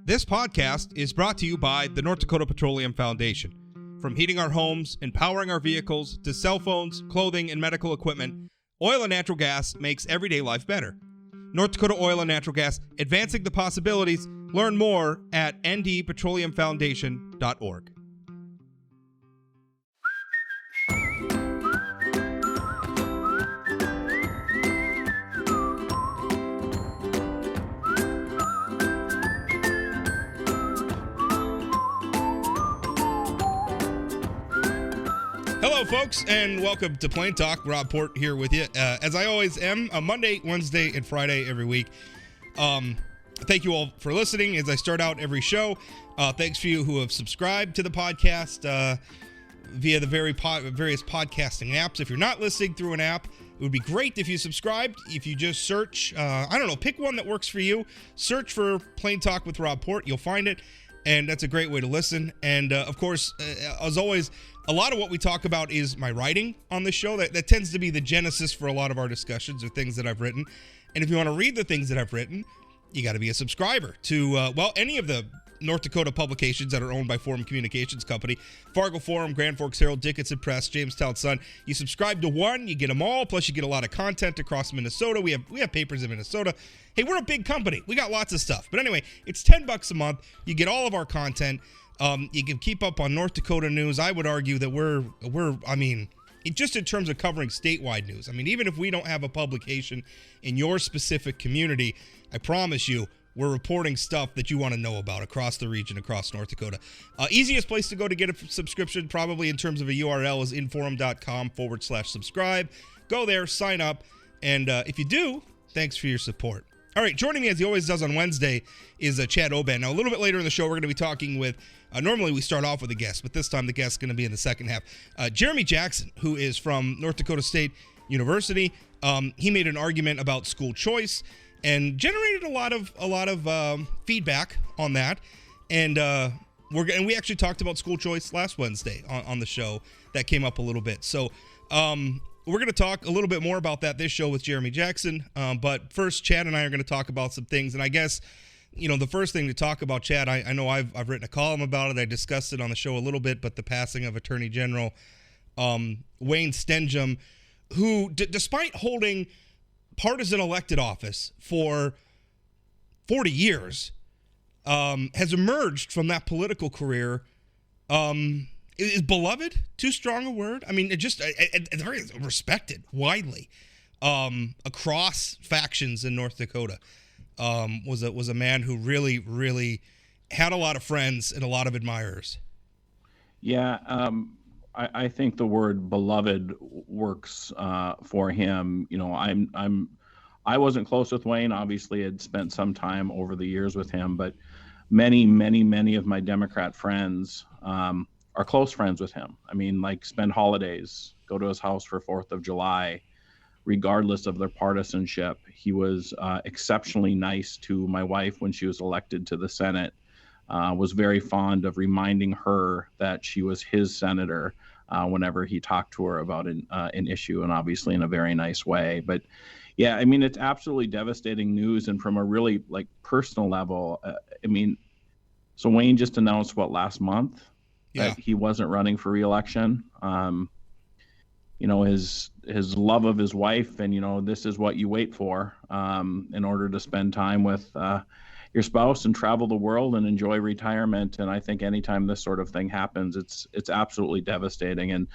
This podcast is brought to you by the North Dakota Petroleum Foundation. From heating our homes and powering our vehicles to cell phones, clothing, and medical equipment, oil and natural gas makes everyday life better. North Dakota Oil and Natural Gas, advancing the possibilities. Learn more at ndpetroleumfoundation.org. Hello, folks, and welcome to Plain Talk. Rob Port here with you, as I always am, on Monday, Wednesday, and Friday every week. Thank you all for listening as I start out every show. Thanks for you who have subscribed to the podcast via the various podcasting apps. If you're not listening through an app, it would be great if you subscribed. If you just search, pick one that works for you. Search for Plain Talk with Rob Port. You'll find it, and that's a great way to listen. And, of course, as always, a lot of what we talk about is my writing on the show. That tends to be the genesis for a lot of our discussions or things that I've written. And if you want to read the things that I've written, you got to be a subscriber to, any of the North Dakota publications that are owned by Forum Communications Company. Fargo Forum, Grand Forks Herald, Dickinson Press, Jamestown Sun. You subscribe to one, you get them all, plus you get a lot of content across Minnesota. We have papers in Minnesota. Hey, we're a big company. We got lots of stuff. But anyway, it's $10 a month. You get all of our content. You can keep up on North Dakota news. I would argue that just in terms of covering statewide news. I mean, even if we don't have a publication in your specific community, I promise you, we're reporting stuff that you want to know about across the region, across North Dakota. Easiest place to go to get a subscription, probably in terms of a URL, is inforum.com/subscribe. Go there, sign up, and if you do, thanks for your support. All right, joining me as he always does on Wednesday is Chad Oban. Now, a little bit later in the show, we're going to be talking with, normally we start off with a guest, but this time the guest is going to be in the second half. Jeremy Jackson, who is from North Dakota State University. He made an argument about school choice and generated a lot of feedback on that. And we actually talked about school choice last Wednesday on the show. That came up a little bit. So we're going to talk a little bit more about that this show with Jeremy Jackson. But first, Chad and I are going to talk about some things. And I guess, the first thing to talk about, Chad, I know I've written a column about it. I discussed it on the show a little bit, but the passing of Attorney General Wayne Stenjum, who, despite holding partisan elected office for 40 years, has emerged from that political career. Is beloved too strong a word? I mean, it's very respected widely across factions in North Dakota. Was a man who really, really had a lot of friends and a lot of admirers. Yeah, I think the word beloved works for him. I wasn't close with Wayne. Obviously, I'd spent some time over the years with him, but many of my Democrat friends are close friends with him. I mean, spend holidays, go to his house for 4th of July, regardless of their partisanship. He was exceptionally nice to my wife when she was elected to the Senate. Was very fond of reminding her that she was his senator whenever he talked to her about an issue, and obviously in a very nice way. But yeah, I mean, it's absolutely devastating news. And from a really personal level, so Wayne just announced last month that he wasn't running for re-election. His love of his wife, and this is what you wait for in order to spend time with your spouse and travel the world and enjoy retirement. And I think anytime this sort of thing happens, it's absolutely devastating. And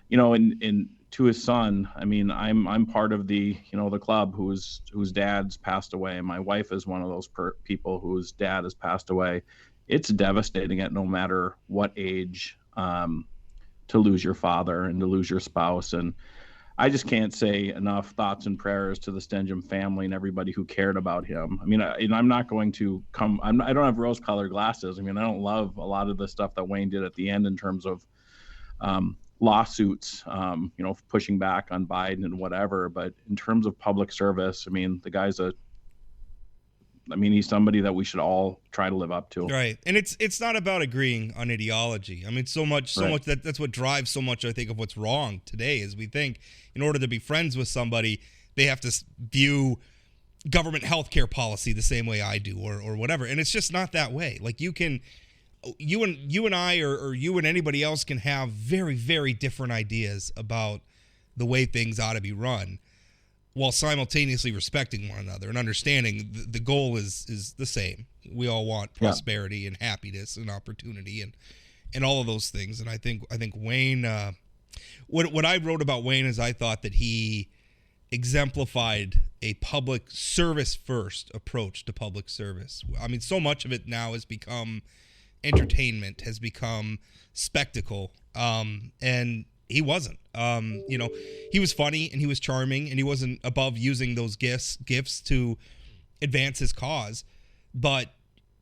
in to his son, I'm part of the the club whose dad's passed away. My wife is one of those people whose dad has passed away. It's devastating at no matter what age to lose your father and to lose your spouse. And I just can't say enough thoughts and prayers to the Stenjum family and everybody who cared about him. I'm not going to I don't have rose-colored glasses. I don't love a lot of the stuff that Wayne did at the end in terms of lawsuits, pushing back on Biden and whatever. But in terms of public service, the guy's he's somebody that we should all try to live up to. Right. And it's not about agreeing on ideology. So much that's what drives so much, I think, of what's wrong today is we think in order to be friends with somebody, they have to view government healthcare policy the same way I do, or whatever. And it's just not that way. Like you and I or you and anybody else can have very, very different ideas about the way things ought to be run, while simultaneously respecting one another and understanding the goal is the same. We all want prosperity and happiness and opportunity and all of those things. And I think Wayne, what I wrote about Wayne is I thought that he exemplified a public service first approach to public service. I mean, so much of it now has become entertainment, has become spectacle, and he wasn't. He was funny and he was charming and he wasn't above using those gifts to advance his cause. But,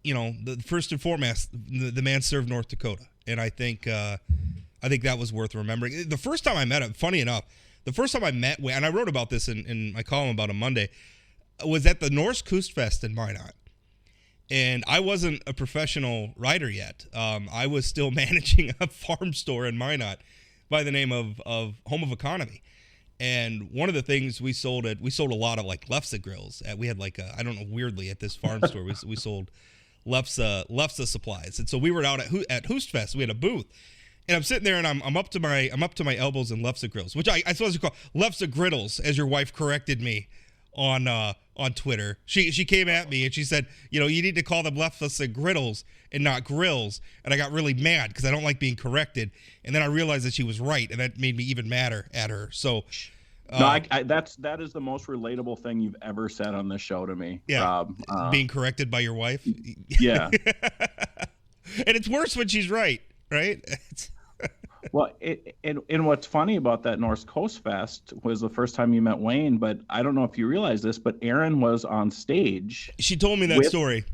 the first and foremost, the man served North Dakota. And I think that was worth remembering. The first time I met him, funny enough, Wayne, and I wrote about this in my column about a Monday, was at the Norse Kustfest in Minot. And I wasn't a professional writer yet. I was still managing a farm store in Minot by the name of Home of Economy. And one of the things we sold a lot of like Lefse grills. We had weirdly at this farm store, we sold Lefse supplies. And so we were out at Hoostfest. We had a booth. And I'm sitting there and I'm up to my elbows in Lefse grills, which I suppose you call Lefse griddles, as your wife corrected me on Twitter. She came at me and she said, you need to call them Lefse griddles and not grills. And I got really mad because I don't like being corrected. And then I realized that she was right, and that made me even madder at her. So that is the most relatable thing you've ever said on this show to me, Rob. Being corrected by your wife. Yeah. And it's worse when she's right? Well, and what's funny about that North Coast Fest was the first time you met Wayne, but I don't know if you realize this, but Erin was on stage. She told me that story.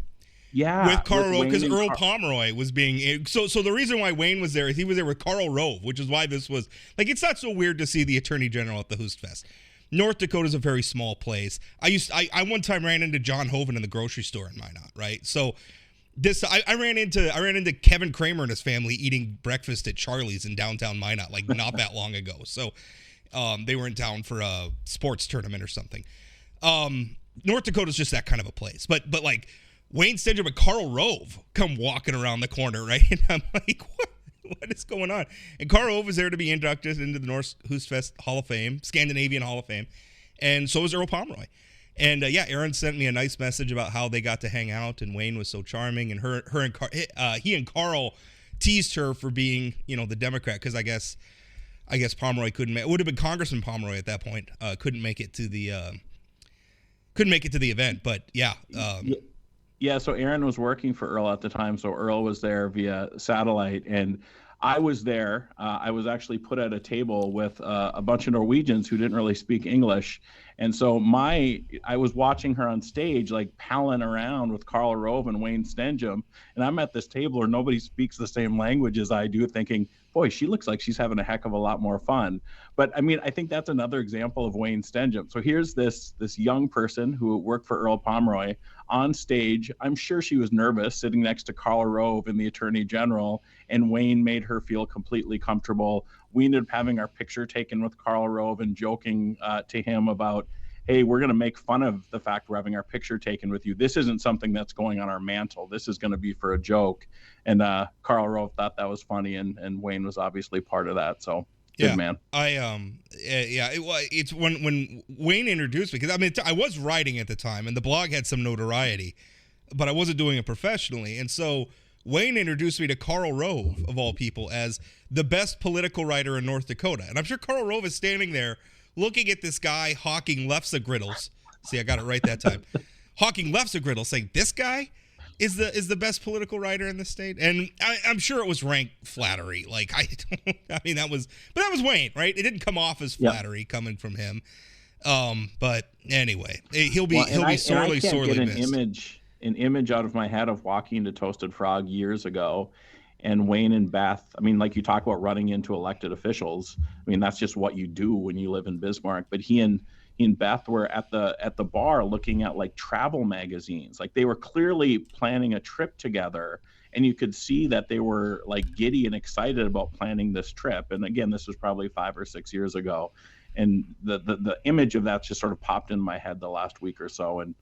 Yeah. With Karl Rove, because Earl Pomeroy was being... So the reason why Wayne was there is he was there with Karl Rove, which is why this was... Like, it's not so weird to see the Attorney General at the Hoostfest. Fest. North Dakota is a very small place. I one time ran into John Hoven in the grocery store in Minot, right? So... I ran into Kevin Kramer and his family eating breakfast at Charlie's in downtown Minot like not that long ago. So they were in town for a sports tournament or something. North Dakota's just that kind of a place. But like Wayne Stenjum and Karl Rove come walking around the corner, right? And I'm like, what is going on? And Karl Rove was there to be inducted into the North Hoostfest Hall of Fame, Scandinavian Hall of Fame, and so was Earl Pomeroy. And Erin sent me a nice message about how they got to hang out, and Wayne was so charming, and he and Karl teased her for being, the Democrat, because I guess Pomeroy couldn't. It would have been Congressman Pomeroy at that point. Couldn't make it to the event, but yeah. Yeah. So Erin was working for Earl at the time, so Earl was there via satellite, and I was there. I was actually put at a table with a bunch of Norwegians who didn't really speak English. And so I was watching her on stage, like palling around with Karl Rove and Wayne Stenjum. And I'm at this table where nobody speaks the same language as I do, thinking, boy, she looks like she's having a heck of a lot more fun. But I mean, I think that's another example of Wayne Stenjum. So here's this young person who worked for Earl Pomeroy on stage. I'm sure she was nervous sitting next to Karl Rove and the Attorney General, and Wayne made her feel completely comfortable. We ended up having our picture taken with Karl Rove and joking to him about, hey, we're going to make fun of the fact we're having our picture taken with you. This isn't something that's going on our mantle. This is going to be for a joke. And Karl Rove thought that was funny, and Wayne was obviously part of that. So good man. It's when Wayne introduced me, because I was writing at the time, and the blog had some notoriety, but I wasn't doing it professionally. And so Wayne introduced me to Karl Rove, of all people, as the best political writer in North Dakota. And I'm sure Karl Rove is standing there looking at this guy hawking Lefse griddles. See, I got it right that time. Hawking Lefse griddles, saying, this guy is the best political writer in the state. And I'm sure it was rank flattery. Like, that was Wayne, right? It didn't come off as flattery coming from him. But anyway, he'll be sorely missed. An image out of my head of walking to Toasted Frog years ago, and Wayne and Beth, like you talk about running into elected officials. That's just what you do when you live in Bismarck. But he and Beth were at the bar looking at like travel magazines. Like they were clearly planning a trip together, and you could see that they were like giddy and excited about planning this trip. And again, this was probably 5 or 6 years ago. the image of that just sort of popped in my head the last week or so, and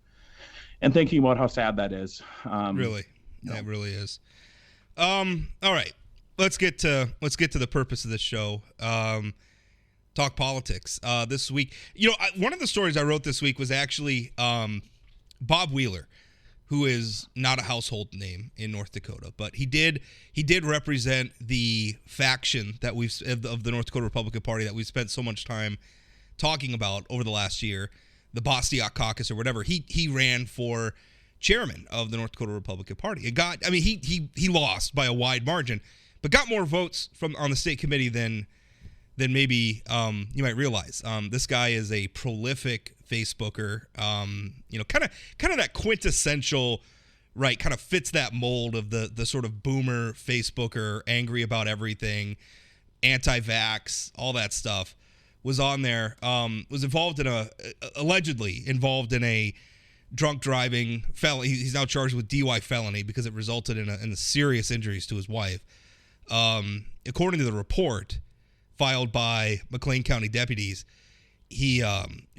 thinking about how sad that is. Really, that really is. All right, let's get to the purpose of this show. Talk politics. This week, one of the stories I wrote this week was actually Bob Wheeler, who is not a household name in North Dakota, but he did represent the faction that of the North Dakota Republican Party that we've spent so much time talking about over the last year, the Bastiat Caucus or whatever. He ran for chairman of the North Dakota Republican Party. He lost by a wide margin, but got more votes on the state committee than maybe you might realize. This guy is a prolific Facebooker. Kind of that quintessential, right? Kind of fits that mold of the sort of boomer Facebooker, angry about everything, anti-vax, all that stuff. Was on there. Was allegedly involved in a drunk driving felony. He's now charged with DUI felony because it resulted in a serious injuries to his wife. According to the report filed by McLean County deputies, he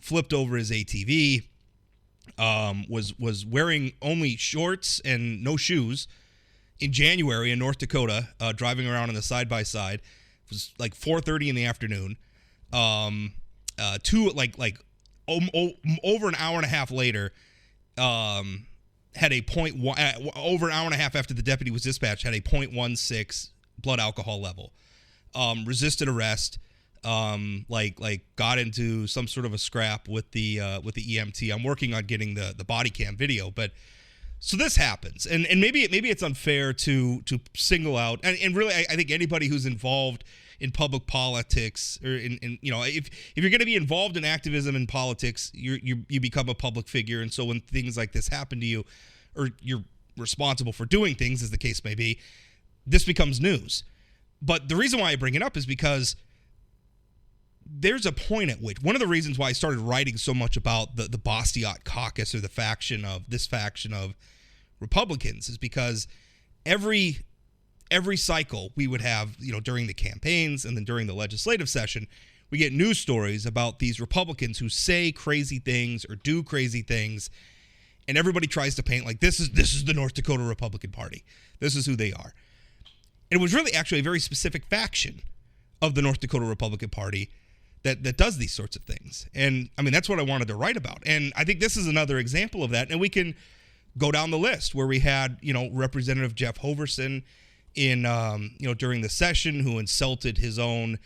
flipped over his ATV, was wearing only shorts and no shoes in January in North Dakota, driving around in the side-by-side. It was like 4:30 in the afternoon. Over an hour and a half later, had a over an hour and a half after the deputy was dispatched, had a 0.16 blood alcohol level. Resisted arrest, got into some sort of a scrap with the EMT. I'm working on getting the body cam video, but so this happens, and maybe it's unfair to single out, and really I think anybody who's involved in public politics, or if you're going to be involved in activism in politics, you become a public figure, and so when things like this happen to you, or you're responsible for doing things, as the case may be, this becomes news. But the reason why I bring it up is because there's a point at which, one of the reasons why I started writing so much about the Bastiat Caucus, or the faction of Republicans, is because every cycle we would have, during the campaigns and then during the legislative session, we get news stories about these Republicans who say crazy things or do crazy things, and everybody tries to paint like this is the North Dakota Republican Party. This is who they are. And it was really actually a very specific faction of the North Dakota Republican Party that does these sorts of things. And I mean, that's what I wanted to write about. And I think this is another example of that. And we can go down the list where we had, Representative Jeff Hoverson in, during the session, who insulted his own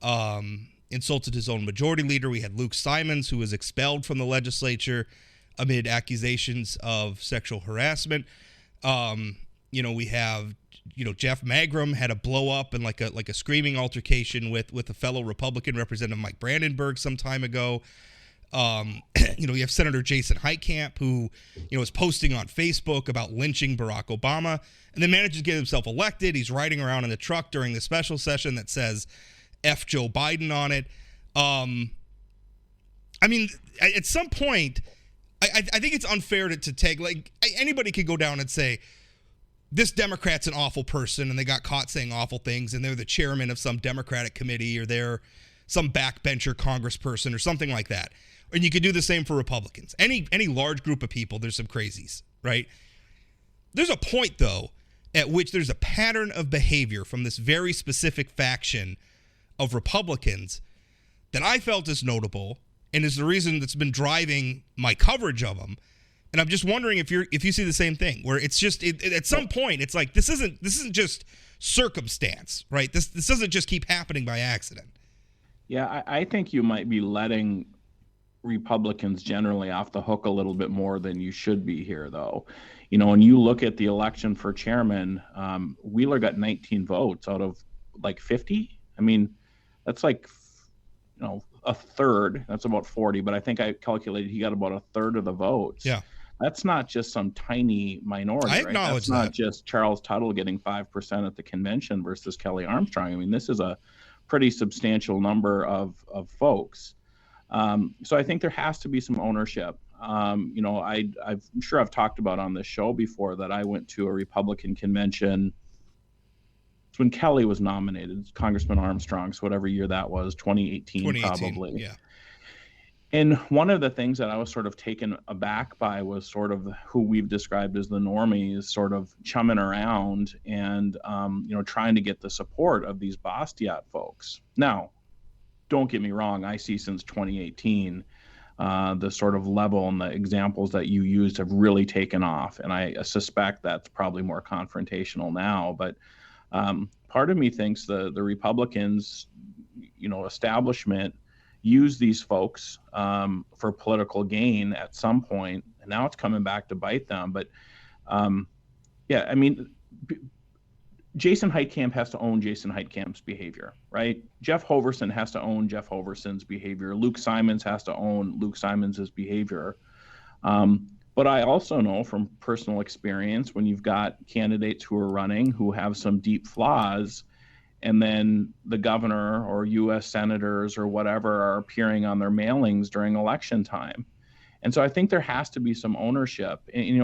majority leader. We had Luke Simons, who was expelled from the legislature amid accusations of sexual harassment. We have, Jeff Magrum had a blow up and like a screaming altercation with a fellow Republican, Representative Mike Brandenburg, some time ago. You have Senator Jason Heitkamp, who, is posting on Facebook about lynching Barack Obama, and then manages to get himself elected. He's riding around in the truck during the special session that says F Joe Biden on it. At some point, I think it's unfair to take, like, anybody could go down and say, this Democrat's an awful person, and they got caught saying awful things, and they're the chairman of some Democratic committee, or they're some backbencher congressperson or something like that. And you could do the same for Republicans. Any large group of people, there's some crazies, right? There's a point, though, at which there's a pattern of behavior from this very specific faction of Republicans that I felt is notable and is the reason that's been driving my coverage of them. And I'm just wondering if you see the same thing, where it's just at some point it's like this isn't just circumstance, right? This doesn't just keep happening by accident. Yeah, I think you might be letting Republicans generally off the hook a little bit more than you should be here, though. When you look at the election for chairman, Wheeler got 19 votes out of like 50. I mean, that's like, a third. That's about 40, but I think I calculated he got about a third of the votes. Yeah. That's not just some tiny minority. I acknowledge That's not just Charles Tuttle getting 5% at the convention versus Kelly Armstrong. I mean, this is a pretty substantial number of folks. So I think there has to be some ownership. I'm sure I've talked about on this show before that I went to a Republican convention It's when Kelly was nominated, Congressman Armstrong, so whatever year that was, 2018 probably. Yeah. And one of the things that I was sort of taken aback by was sort of who we've described as the normies, sort of chumming around and, trying to get the support of these Bastiat folks. Now, don't get me wrong, I see since 2018, the sort of level and the examples that you used have really taken off. And I suspect that's probably more confrontational now. But part of me thinks the Republicans, establishment, use these folks for political gain at some point, and now it's coming back to bite them. But Jason Heitkamp has to own Jason Heitkamp's behavior, right? Jeff Hoverson has to own Jeff Hoverson's behavior. Luke Simons has to own Luke Simons's behavior. But I also know from personal experience, when you've got candidates who are running who have some deep flaws, and then the governor or U.S. senators or whatever are appearing on their mailings during election time. And so I think there has to be some ownership. And,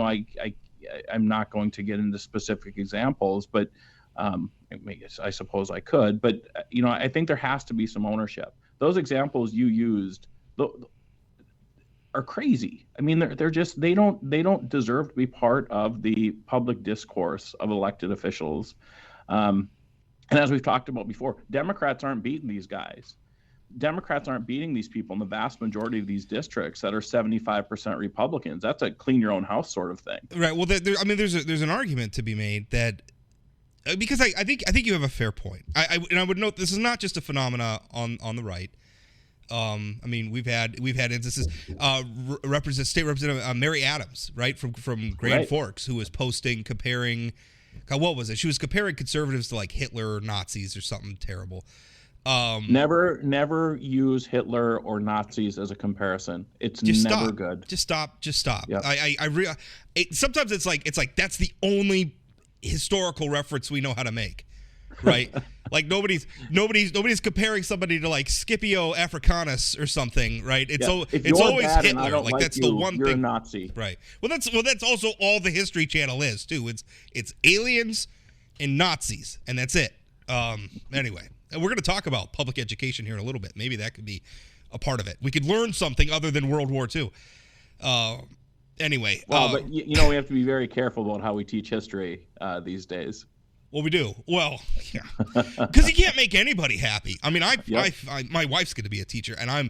I'm not going to get into specific examples, but I suppose I could. But, I think there has to be some ownership. Those examples you used are crazy. I mean, they're just, they don't deserve to be part of the public discourse of elected officials. And as we've talked about before, Democrats aren't beating these guys. Democrats aren't beating these people in the vast majority of these districts that are 75% Republicans. That's a clean your own house sort of thing. Right. Well, there's an argument to be made that because I think you have a fair point. I would note this is not just a phenomena on the right. We've had instances. State Representative Mary Adams, right, from Grand Forks, who was comparing. God, what was it? She was comparing conservatives to like Hitler or Nazis or something terrible. Never use Hitler or Nazis as a comparison. It's never good. Just stop. Yep. Sometimes it's like that's the only historical reference we know how to make, right? Like nobody's comparing somebody to like Scipio Africanus or something, right? It's always Hitler. Like that's the one you're thing. A Nazi. Right. Well, that's also all the History Channel is too. It's aliens and Nazis, and that's it. Anyway, we're going to talk about public education here in a little bit. Maybe that could be a part of it. We could learn something other than World War II. Anyway. Well, but we have to be very careful about how we teach history these days. Well, we do. Well, yeah, because you can't make anybody happy. I mean, my wife's going to be a teacher, and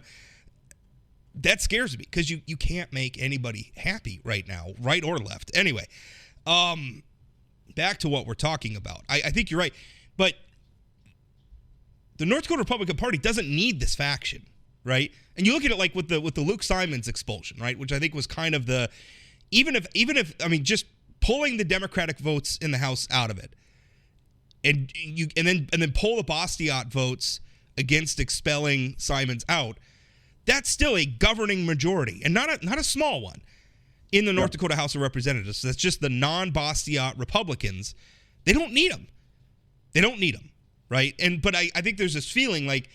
that scares me because you can't make anybody happy right now, right or left. Anyway, back to what we're talking about. I think you're right, but the North Dakota Republican Party doesn't need this faction, right? And you look at it like with the Luke Simons expulsion, right, which I think was kind of even if just pulling the Democratic votes in the House out of it. And then pull the Bastiat votes against expelling Simons out. That's still a governing majority, and not a small one, in the North Dakota House of Representatives. That's just the non-Bastiat Republicans. They don't need them. Right? But I think there's this feeling like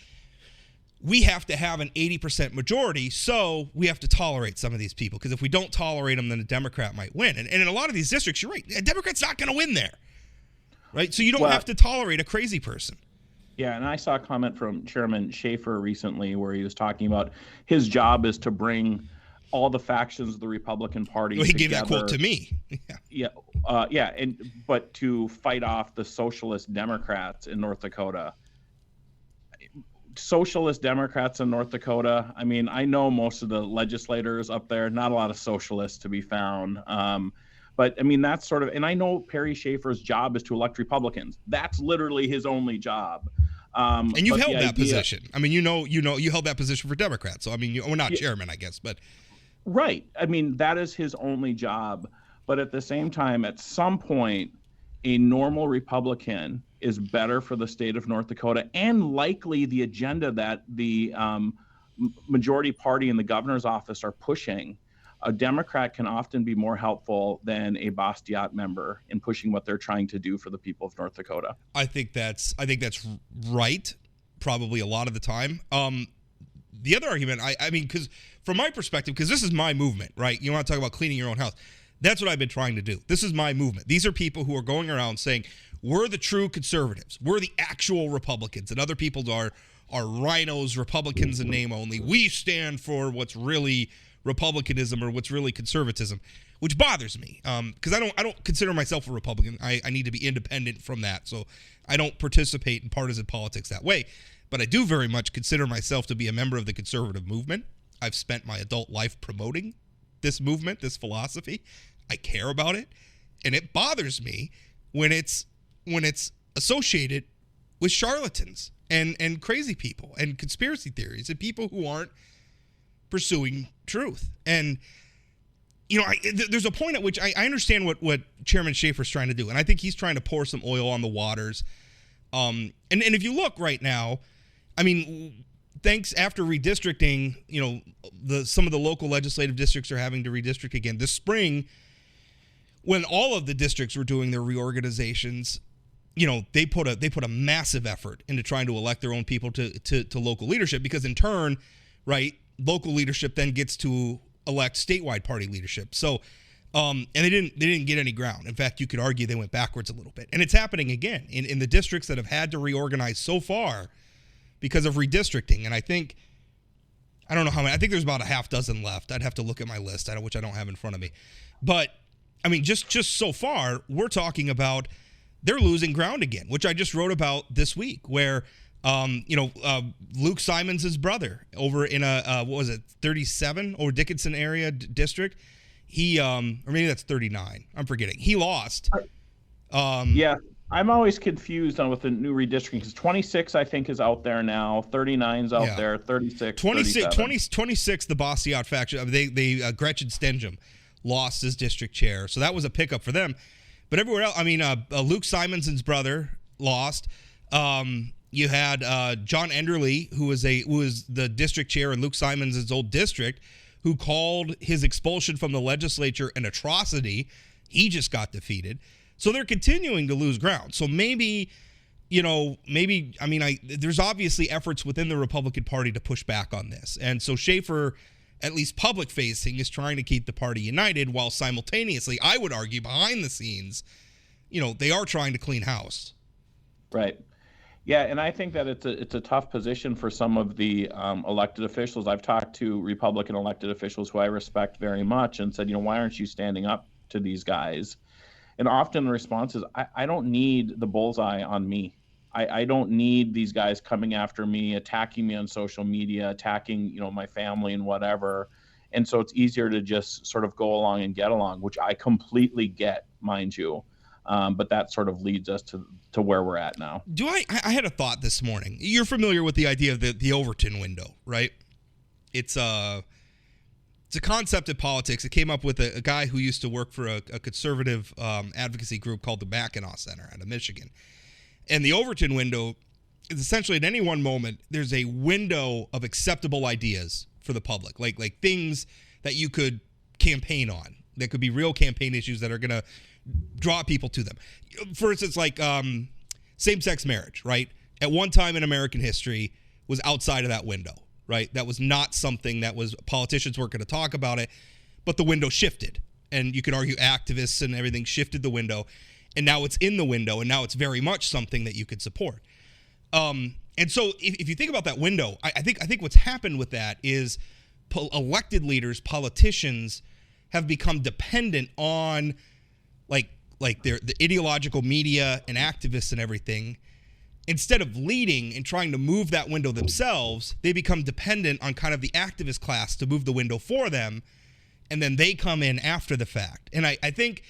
we have to have an 80% majority, so we have to tolerate some of these people, because if we don't tolerate them, then a Democrat might win. And in a lot of these districts, you're right, a Democrat's not going to win there. Right, so you don't have to tolerate a crazy person. Yeah, and I saw a comment from Chairman Schaefer recently where he was talking about his job is to bring all the factions of the Republican Party together. He gave that quote to me. But to fight off the socialist Democrats in North Dakota. Socialist Democrats in North Dakota. I mean, I know most of the legislators up there, not a lot of socialists to be found. But I mean, that's sort of, and I know Perry Schaefer's job is to elect Republicans. That's literally his only job. And you've held that position. I mean, you held that position for Democrats. So I mean, we're not chairman, I guess, but right. I mean, that is his only job. But at the same time, at some point, a normal Republican is better for the state of North Dakota, and likely the agenda that the majority party in the governor's office are pushing. A Democrat can often be more helpful than a Bastiat member in pushing what they're trying to do for the people of North Dakota. I think that's right, probably a lot of the time. The other argument, I mean, because from my perspective, because this is my movement, right? You want to talk about cleaning your own house. That's what I've been trying to do. This is my movement. These are people who are going around saying, we're the true conservatives. We're the actual Republicans. And other people are rhinos, Republicans in name only. We stand for what's really Republicanism or what's really conservatism, which bothers me because I don't consider myself a Republican. I need to be independent from that. So I don't participate in partisan politics that way. But I do very much consider myself to be a member of the conservative movement. I've spent my adult life promoting this movement, this philosophy. I care about it, and it bothers me when it's associated with charlatans and crazy people and conspiracy theories and people who aren't pursuing truth. And there's a point at which I understand what Chairman Schaefer's trying to do, and I think he's trying to pour some oil on the waters. And if you look right now, I mean, thanks after redistricting, some of the local legislative districts are having to redistrict again this spring. When all of the districts were doing their reorganizations, they put a massive effort into trying to elect their own people to local leadership, because in turn, right, local leadership then gets to elect statewide party leadership. So, and they didn't get any ground. In fact, you could argue they went backwards a little bit, and it's happening again in the districts that have had to reorganize so far because of redistricting. And I don't know how many. I think there's about a half dozen left. I'd have to look at my list, which I don't have in front of me, but. I mean, just so far, we're talking about they're losing ground again, which I just wrote about this week, where, Luke Simons' brother over in a, 37 or Dickinson area district. He, or maybe that's 39. I'm forgetting. He lost. Yeah, I'm always confused with the new redistricting, because 26, I think, is out there now. 39's out there. 36, 26, the Bastiat faction. They Gretchen Stenjum lost as district chair, so that was a pickup for them. But everywhere else, I mean, Luke Simonson's brother lost. You had John Enderle, who was the district chair in Luke Simonson's old district, who called his expulsion from the legislature an atrocity. He just got defeated. So they're continuing to lose ground. So maybe there's obviously efforts within the Republican Party to push back on this, and so Schaefer, at least public facing, is trying to keep the party united, while simultaneously, I would argue, behind the scenes, they are trying to clean house. Right. Yeah, and I think that it's a tough position for some of the elected officials. I've talked to Republican elected officials who I respect very much and said, why aren't you standing up to these guys? And often the response is, I don't need the bullseye on me. I don't need these guys coming after me, attacking me on social media, attacking, my family and whatever. And so it's easier to just sort of go along and get along, which I completely get, mind you. But that sort of leads us to where we're at now. I had a thought this morning. You're familiar with the idea of the Overton window, right? It's a concept in politics. It came up with a guy who used to work for a conservative advocacy group called the Mackinac Center out of Michigan. And the Overton window is essentially, at any one moment, there's a window of acceptable ideas for the public, like things that you could campaign on. That could be real campaign issues that are going to draw people to them. For instance, like same-sex marriage, right? At one time in American history was outside of that window, right? That was not something that politicians weren't going to talk about it, but the window shifted. And you could argue activists and everything shifted the window. And now it's in the window, and now it's very much something that you could support. And so if you think about that window, I think what's happened with that is elected leaders, politicians, have become dependent on like the ideological media and activists and everything. Instead of leading and trying to move that window themselves, they become dependent on kind of the activist class to move the window for them, and then they come in after the fact. And I think,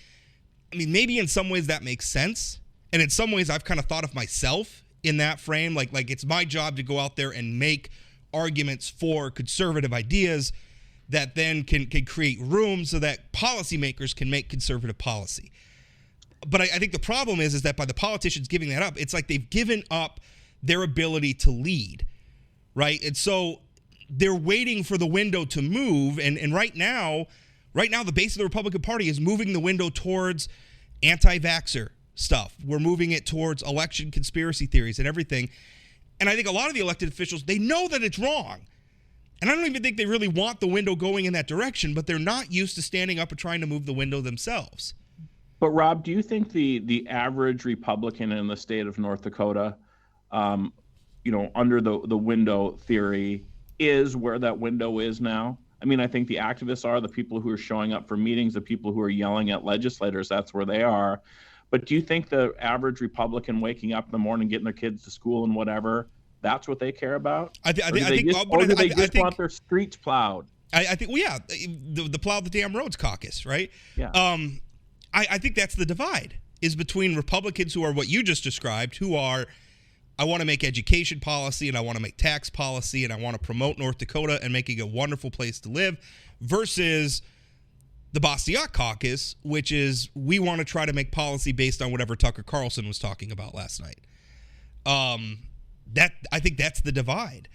maybe in some ways that makes sense. And in some ways I've kind of thought of myself in that frame. Like it's my job to go out there and make arguments for conservative ideas that then can create room so that policymakers can make conservative policy. But I think the problem is that by the politicians giving that up, it's like they've given up their ability to lead, right? And so they're waiting for the window to move. And right now, the base of the Republican Party is moving the window towards anti-vaxxer stuff. We're moving it towards election conspiracy theories and everything. And I think a lot of the elected officials, they know that it's wrong. And I don't even think they really want the window going in that direction, but they're not used to standing up and trying to move the window themselves. But Rob, do you think the average Republican in the state of North Dakota, under the window theory, is where that window is now? I mean, I think the activists are, the people who are showing up for meetings, the people who are yelling at legislators, that's where they are. But do you think the average Republican waking up in the morning, getting their kids to school and whatever, that's what they care about? I think they just want their streets plowed? I think, well, yeah, the Plow the Damn Roads caucus, right? Yeah. I think that's the divide, is between Republicans who are what you just described, who are, I want to make education policy and I want to make tax policy and I want to promote North Dakota and make it a wonderful place to live, versus the Bastiat Caucus, which is, we want to try to make policy based on whatever Tucker Carlson was talking about last night. I think that's the divide.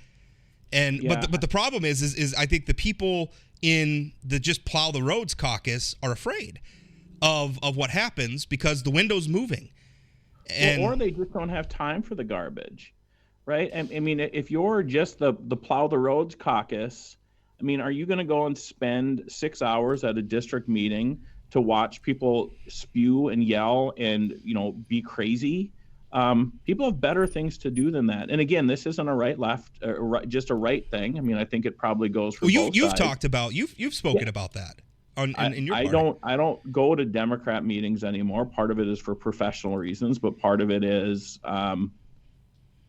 And yeah. but the problem is I think the people in the Just Plow the Roads caucus are afraid of what happens because the window's moving. And or they just don't have time for the garbage, right? I mean, if you're just the Plow the Roads caucus, I mean, are you going to go and spend 6 hours at a district meeting to watch people spew and yell and, be crazy? People have better things to do than that. And again, this isn't a right-left, just a right thing. I mean, I think it probably goes for both sides. You've talked about, you've spoken about that. In your party. I don't go to Democrat meetings anymore. Part of it is for professional reasons, but part of it is I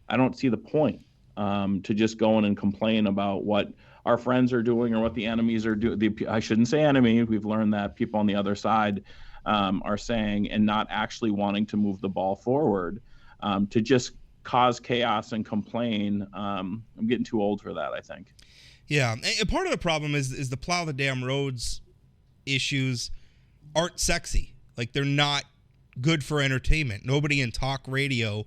don't see the point to just go in and complain about what our friends are doing or what the enemies are doing. I shouldn't say enemy. We've learned that people on the other side are saying, and not actually wanting to move the ball forward, to just cause chaos and complain. I'm getting too old for that, I think. Yeah, and part of the problem is the Plow the Damn Roads issues aren't sexy. Like, they're not good for entertainment. Nobody in talk radio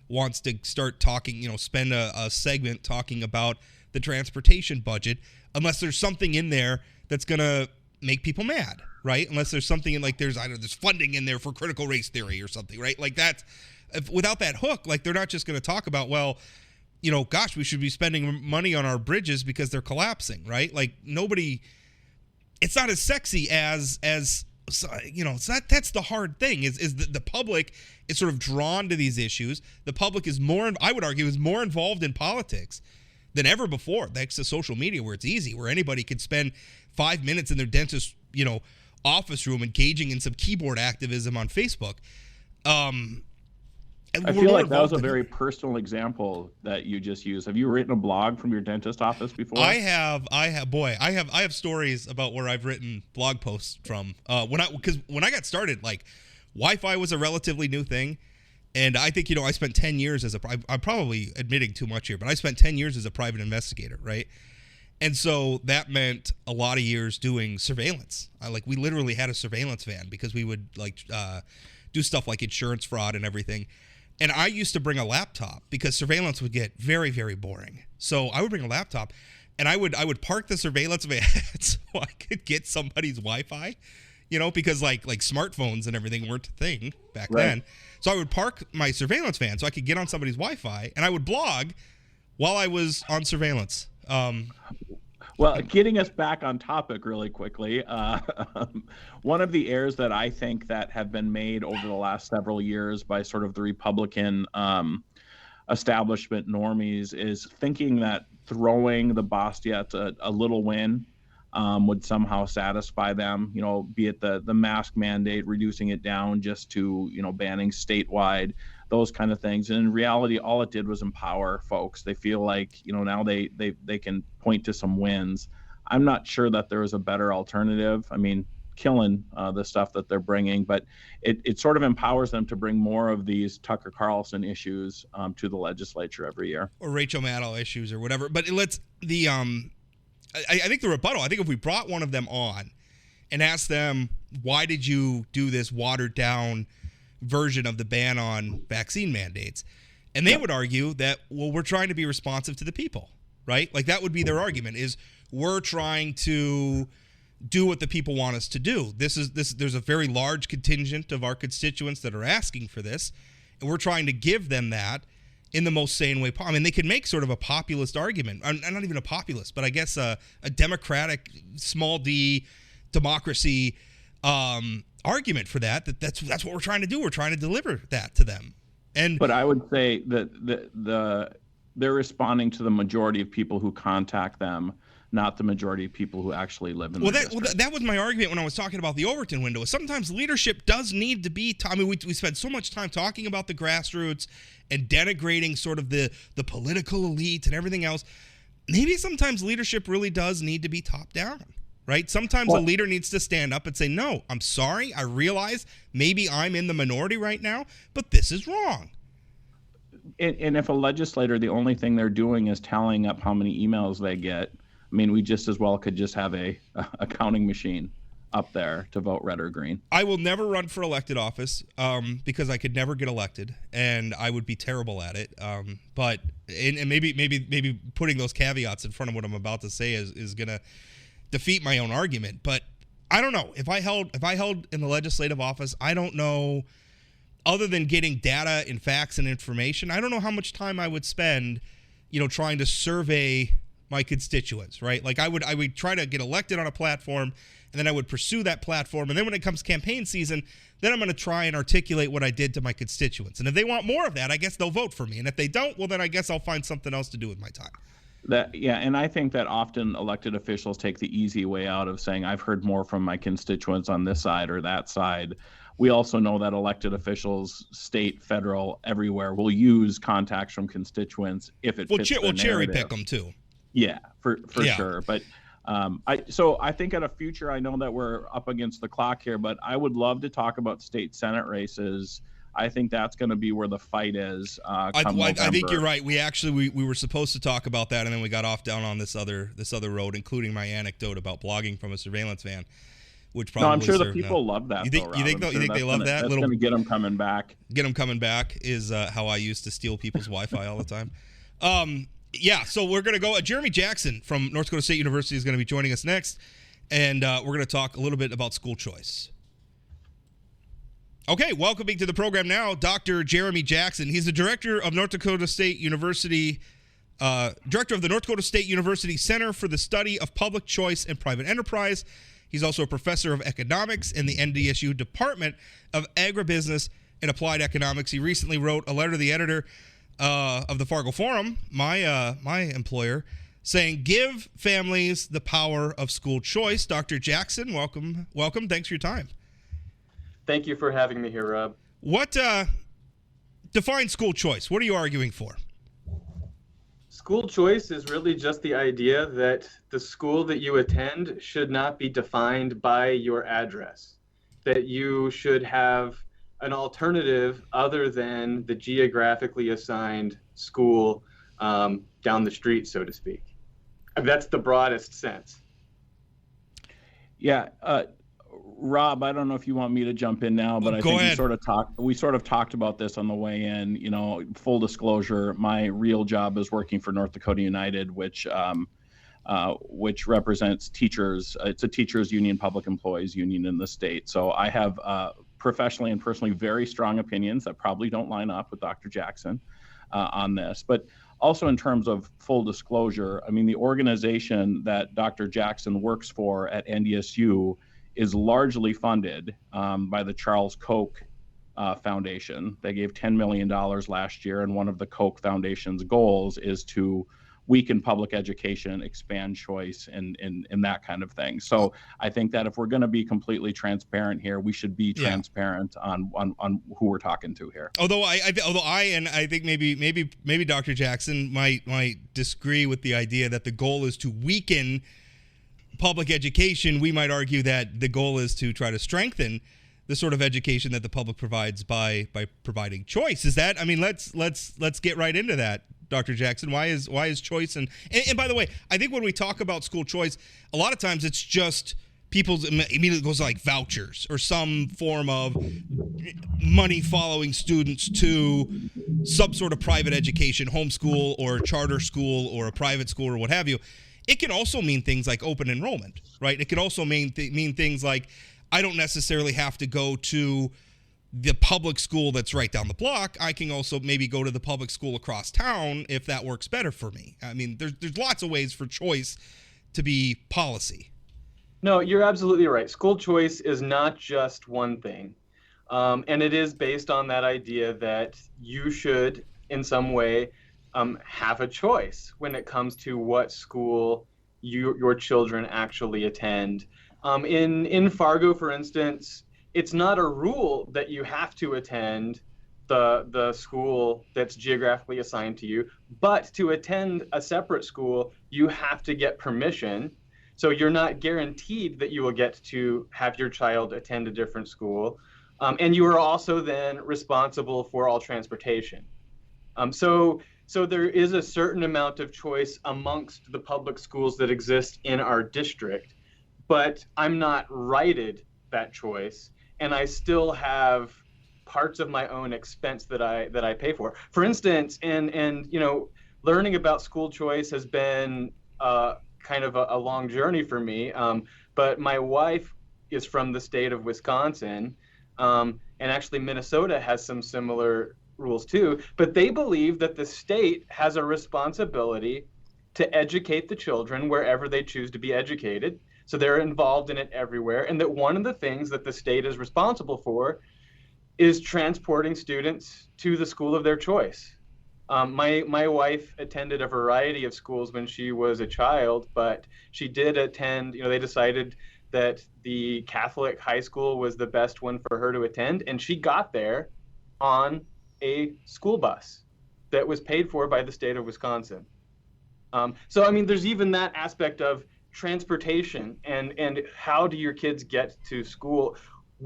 wants to start talking, spend a segment talking about the transportation budget unless there's something in there that's going to make people mad, right? Unless there's something in, like, there's funding in there for critical race theory or something, right? Like, that's, without that hook, like, they're not just going to talk about, well, gosh, we should be spending money on our bridges because they're collapsing, right? Like, nobody, it's not as sexy as it's not, that's the hard thing is the public is sort of drawn to these issues. The public is I would argue, is more involved in politics than ever before, thanks to social media, where it's easy, where anybody could spend 5 minutes in their dentist, office room engaging in some keyboard activism on Facebook. I feel like that was a very personal example that you just used. Have you written a blog from your dentist office before? I have. I have stories about where I've written blog posts from. Because when I got started, like, Wi-Fi was a relatively new thing. And I think, I spent 10 years I'm probably admitting too much here, but I spent 10 years as a private investigator, right? And so that meant a lot of years doing surveillance. We literally had a surveillance van because we would do stuff like insurance fraud and everything. And I used to bring a laptop because surveillance would get very, very boring. So I would bring a laptop and I would park the surveillance van so I could get somebody's Wi-Fi, because like smartphones and everything weren't a thing back then. So I would park my surveillance van so I could get on somebody's Wi-Fi, and I would blog while I was on surveillance. Well, getting us back on topic really quickly, one of the errors that I think that have been made over the last several years by sort of the Republican establishment normies is thinking that throwing the Bastiat a little win would somehow satisfy them, be it the mask mandate, reducing it down just to, banning statewide, those kind of things. And in reality, all it did was empower folks. They feel like, now they can point to some wins. I'm not sure that there is a better alternative. I mean, killing the stuff that they're bringing, but it sort of empowers them to bring more of these Tucker Carlson issues to the legislature every year. Or Rachel Maddow issues or whatever. But I think the rebuttal, I think if we brought one of them on and asked them, why did you do this watered down version of the ban on vaccine mandates? And they would argue that, well, we're trying to be responsive to the people, right? Like, that would be their argument, is we're trying to do what the people want us to do. There's a very large contingent of our constituents that are asking for this, and we're trying to give them that in the most sane way possible. I mean, they could make sort of a populist argument. Not even a populist, but I guess a democratic, small d, democracy argument for that's what we're trying to do. We're trying to deliver that to them. But I would say that they're responding to the majority of people who contact them, not the majority of people who actually live in the district. That was my argument when I was talking about the Overton window. Sometimes leadership does need to be I mean, we spend so much time talking about the grassroots and denigrating sort of the political elite and everything else. Maybe sometimes leadership really does need to be top down, right? Sometimes a leader needs to stand up and say, no, I'm sorry. I realize maybe I'm in the minority right now, but this is wrong. And if a legislator, the only thing they're doing is tallying up how many emails they get, I mean, we just as well could just have a counting machine up there to vote red or green. I will never run for elected office because I could never get elected, and I would be terrible at it. But maybe putting those caveats in front of what I'm about to say is going to defeat my own argument. But I don't know if I held in the legislative office. I don't know, other than getting data and facts and information, I don't know how much time I would spend, trying to survey my constituents, right? Like I would try to get elected on a platform, and then I would pursue that platform. And then when it comes campaign season, then I'm going to try and articulate what I did to my constituents. And if they want more of that, I guess they'll vote for me. And if they don't, well, then I guess I'll find something else to do with my time. And I think that often elected officials take the easy way out of saying, I've heard more from my constituents on this side or that side. We also know that elected officials, state, federal, everywhere, will use contacts from constituents if it fits their narrative. Cherry pick them too. Yeah, for sure. But I think at a future, I know that we're up against the clock here, but I would love to talk about state Senate races. I think that's going to be where the fight is. I think you're right. We were supposed to talk about that, and then we got off down on this other road, including my anecdote about blogging from a surveillance van. Which probably I'm sure the people love that. You think they love that? That's going to get them coming back. Get them coming back is how I used to steal people's Wi-Fi all the time. Yeah, so we're going to go. Jeremy Jackson from North Dakota State University is going to be joining us next, and we're going to talk a little bit about school choice. Okay, welcoming to the program now, Dr. Jeremy Jackson. He's the director of North Dakota State University, director of the North Dakota State University Center for the Study of Public Choice and Private Enterprise. He's also a professor of economics in the NDSU Department of Agribusiness and Applied Economics. He recently wrote a letter to the editor of the Fargo Forum, my employer, saying, give families the power of school choice. Dr. Jackson, welcome. Thanks for your time. Thank you for having me here, Rob. What define school choice? What are you arguing for? School choice is really just the idea that the school that you attend should not be defined by your address, that you should have an alternative other than the geographically assigned school down the street, so to speak. That's the broadest sense. Yeah. Rob, I don't know if you want me to jump in now, but I think we sort of talked about this on the way in. Full disclosure, my real job is working for North Dakota United, which represents teachers. It's a teachers union, public employees union in the state. So I have professionally and personally very strong opinions that probably don't line up with Dr. Jackson on this. But also in terms of full disclosure, I mean, the organization that Dr. Jackson works for at NDSU is largely funded by the Charles Koch Foundation. They gave $10 million last year, and one of the Koch Foundation's goals is to weaken public education, expand choice, and that kind of thing. So I think that if we're going to be completely transparent here, we should be transparent on who we're talking to here. Although I think maybe Dr. Jackson might disagree with the idea that the goal is to weaken public education. We might argue that the goal is to try to strengthen the sort of education that the public provides by providing choice. Is that? I mean, let's get right into that, Dr. Jackson. Why is choice and by the way, I think when we talk about school choice, a lot of times it's just people's immediately goes like vouchers or some form of money following students to some sort of private education, homeschool or charter school or a private school or what have you. It can also mean things like open enrollment, right? It could also mean things like I don't necessarily have to go to the public school that's right down the block, I can also maybe go to the public school across town if that works better for me. I mean, there's lots of ways for choice to be policy. No, you're absolutely right. School choice is not just one thing. And it is based on that idea that you should, in some way, have a choice when it comes to what school your children actually attend. In Fargo, for instance, it's not a rule that you have to attend the school that's geographically assigned to you, but to attend a separate school, you have to get permission. So you're not guaranteed that you will get to have your child attend a different school. And you are also then responsible for all transportation. So there is a certain amount of choice amongst the public schools that exist in our district, but I'm not righted that choice, and I still have parts of my own expense that I pay for. For instance, and learning about school choice has been kind of a long journey for me. But my wife is from the state of Wisconsin, and actually Minnesota has some similar rules too. But they believe that the state has a responsibility to educate the children wherever they choose to be educated. So they're involved in it everywhere. And that one of the things that the state is responsible for is transporting students to the school of their choice. My wife attended a variety of schools when she was a child, but she did attend, they decided that the Catholic high school was the best one for her to attend. And she got there on a school bus that was paid for by the state of Wisconsin. So, I mean, there's even that aspect of transportation and how do your kids get to school.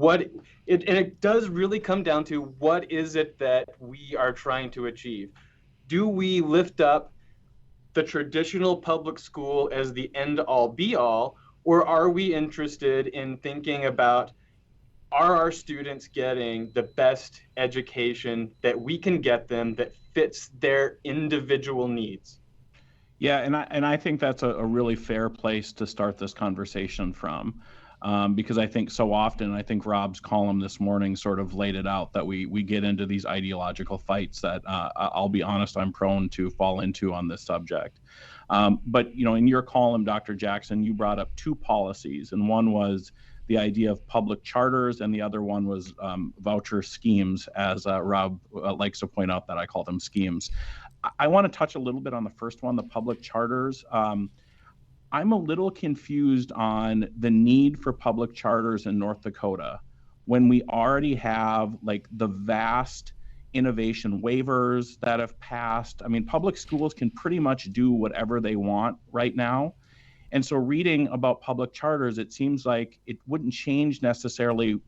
And it does really come down to what is it that we are trying to achieve. Do we lift up the traditional public school as the end-all be-all, or are we interested in thinking about, are our students getting the best education that we can get them that fits their individual needs? Yeah, and I think that's a really fair place to start this conversation from, because I think so often, I think Rob's column this morning sort of laid it out, that we get into these ideological fights that I'll be honest, I'm prone to fall into on this subject. But in your column, Dr. Jackson, you brought up two policies, and one was the idea of public charters, and the other one was voucher schemes, as Rob likes to point out that I call them schemes. I want to touch a little bit on the first one, the public charters. I'm a little confused on the need for public charters in North Dakota when we already have like the vast innovation waivers that have passed. I mean, public schools can pretty much do whatever they want right now. And so reading about public charters, it seems like it wouldn't change necessarily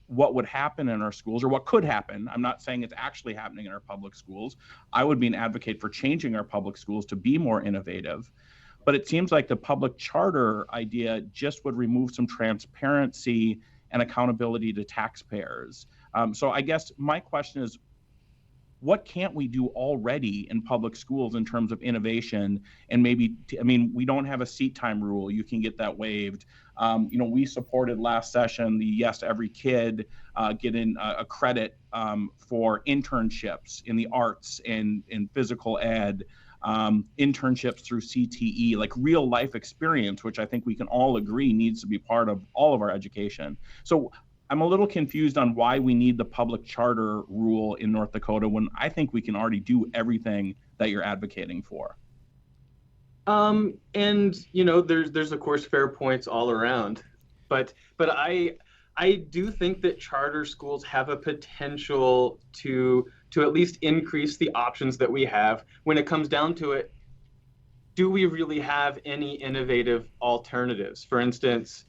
what would happen in our schools, or what could happen. I'm not saying it's actually happening in our public schools. I would be an advocate for changing our public schools to be more innovative. But it seems like the public charter idea just would remove some transparency and accountability to taxpayers. So I guess my question is, what can't we do already in public schools in terms of innovation? And maybe, we don't have a seat time rule. You can get that waived. We supported last session the Yes Every Kid getting a credit for internships in the arts and in physical ed, internships through CTE, like real life experience, which I think we can all agree needs to be part of all of our education. So I'm a little confused on why we need the public charter rule in North Dakota when I think we can already do everything that you're advocating for. And there's of course fair points all around, but I do think that charter schools have a potential to at least increase the options that we have. When it comes down to it, do we really have any innovative alternatives? For instance,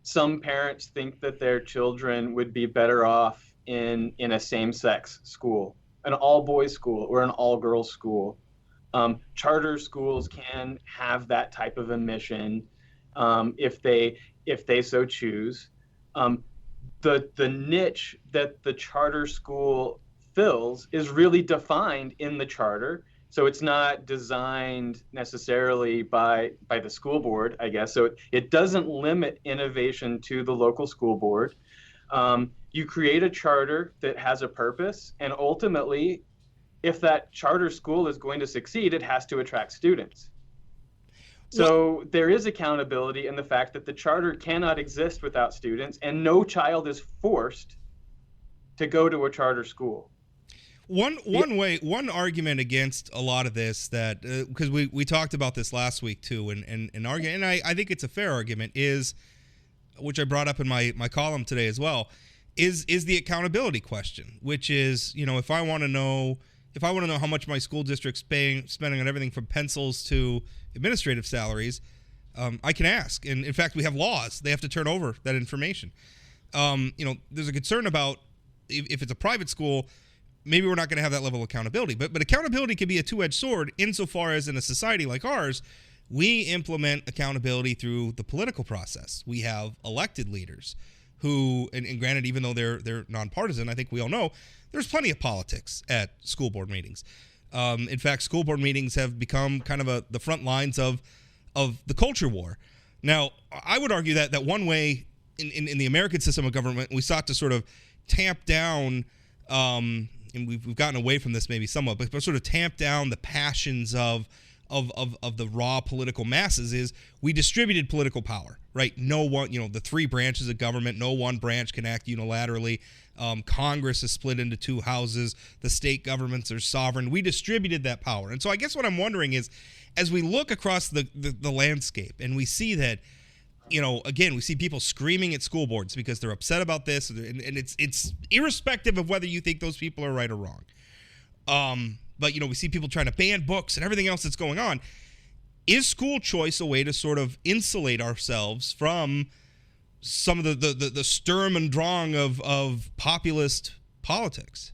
some parents think that their children would be better off in a same-sex school, an all-boys school or an all-girls school. Charter schools can have that type of a mission if they so choose. The niche that the charter school fills is really defined in the charter. So it's not designed necessarily by the school board, I guess. So it doesn't limit innovation to the local school board. You create a charter that has a purpose, and ultimately, if that charter school is going to succeed, it has to attract students. So there is accountability in the fact that the charter cannot exist without students, and no child is forced to go to a charter school. One argument against a lot of this, that because we talked about this last week too, and I think it's a fair argument, is, which I brought up in my column today as well, is the accountability question, which is, if I want to know how much my school district's spending on everything from pencils to administrative salaries, I can ask. And in fact, we have laws; they have to turn over that information. There's a concern about if it's a private school, maybe we're not going to have that level of accountability. But accountability can be a two-edged sword insofar as in a society like ours, we implement accountability through the political process. We have elected leaders who, and granted, even though they're nonpartisan, I think we all know there's plenty of politics at school board meetings. In fact, school board meetings have become kind of the front lines of the culture war. Now, I would argue that one way in the American system of government, we sought to sort of tamp down, and we've gotten away from this maybe somewhat, but sort of tamp down the passions of the raw political masses, is we distributed political power, right? No one, the three branches of government, no one branch can act unilaterally. Congress is split into two houses. The state governments are sovereign. We distributed that power. And so I guess what I'm wondering is, as we look across the landscape and we see that, again, we see people screaming at school boards because they're upset about this, and it's irrespective of whether you think those people are right or wrong. But we see people trying to ban books and everything else that's going on. Is school choice a way to sort of insulate ourselves from some of the Sturm und Drang of populist politics?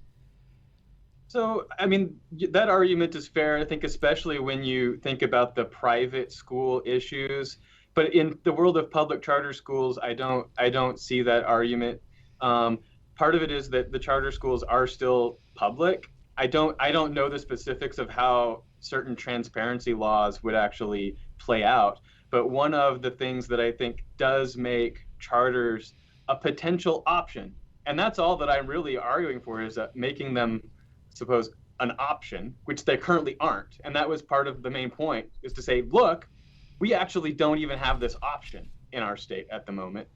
So, I mean, that argument is fair, I think, especially when you think about the private school issues. But in the world of public charter schools, I don't see that argument. Part of it is that the charter schools are still public. I don't know the specifics of how certain transparency laws would actually play out. But one of the things that I think does make charters a potential option, and that's all that I'm really arguing for, is making them, suppose, an option, which they currently aren't. And that was part of the main point, is to say, look, we actually don't even have this option in our state at the moment.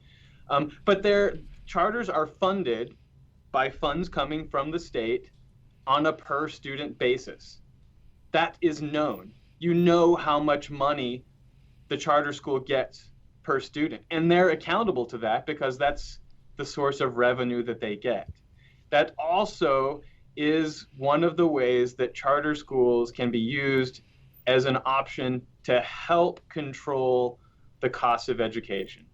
But their charters are funded by funds coming from the state on a per student basis. That is known. You know how much money the charter school gets per student, and they're accountable to that because that's the source of revenue that they get. That also is one of the ways that charter schools can be used as an option to help control the cost of education.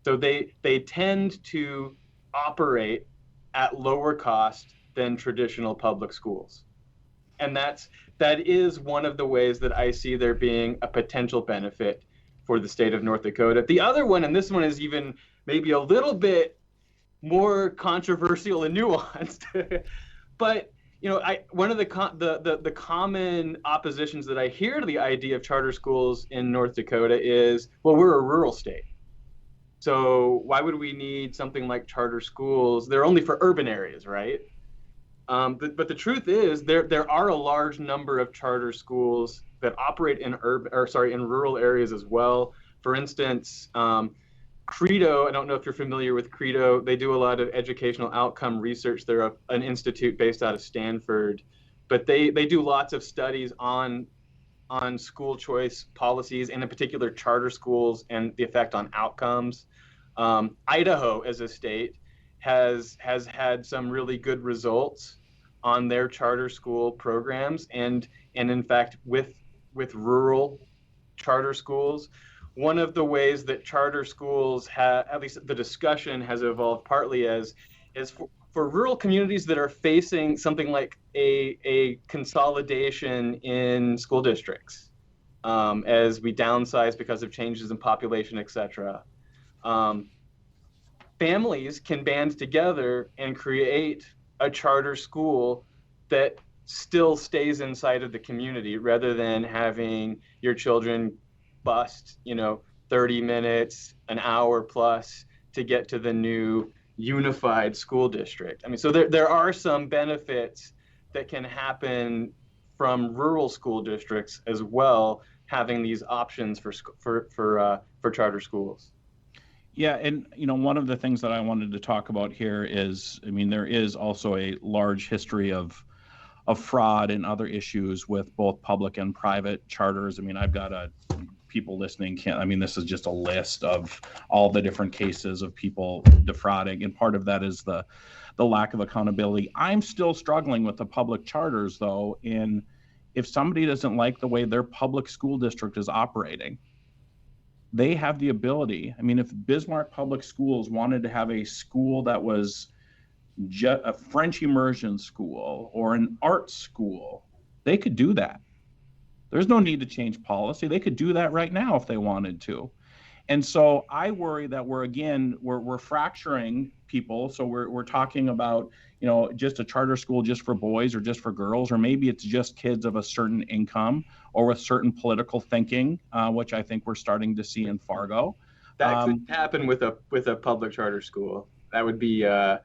So they tend to operate at lower cost than traditional public schools. And that is one of the ways that I see there being a potential benefit for the state of North Dakota. The other one, and this one is even maybe a little bit more controversial and nuanced, but one of the common oppositions that I hear to the idea of charter schools in North Dakota is, well, we're a rural state, so why would we need something like charter schools? They're only for urban areas, right? But the truth is, there are a large number of charter schools that operate in rural areas as well. For instance, Credo, I don't know if you're familiar with Credo. They do a lot of educational outcome research. They're an institute based out of Stanford, but they do lots of studies on school choice policies, and in particular charter schools and the effect on outcomes. Idaho, as a state, has had some really good results on their charter school programs, and in fact with rural charter schools. One of the ways that charter schools have, at least the discussion has evolved partly is for rural communities that are facing something like a consolidation in school districts, as we downsize because of changes in population, et cetera. Families can band together and create a charter school that still stays inside of the community, rather than having your children bust 30 minutes, an hour plus to get to the new unified school district. I mean, so there are some benefits that can happen from rural school districts as well, having these options for charter schools. Yeah, and one of the things that I wanted to talk about here is, I mean, there is also a large history of fraud and other issues with both public and private charters. I mean, I've got people listening can't, I mean, this is just a list of all the different cases of people defrauding, and part of that is the lack of accountability. I'm still struggling with the public charters, though, and if somebody doesn't like the way their public school district is operating, they have the ability. I mean, if Bismarck Public Schools wanted to have a school that was a French immersion school or an art school, they could do that. There's no need to change policy. They could do that right now if they wanted to. And so I worry that we're fracturing people. So we're talking about, just a charter school just for boys or just for girls, or maybe it's just kids of a certain income or with certain political thinking, which I think we're starting to see in Fargo. That could happen with a public charter school. That would be, so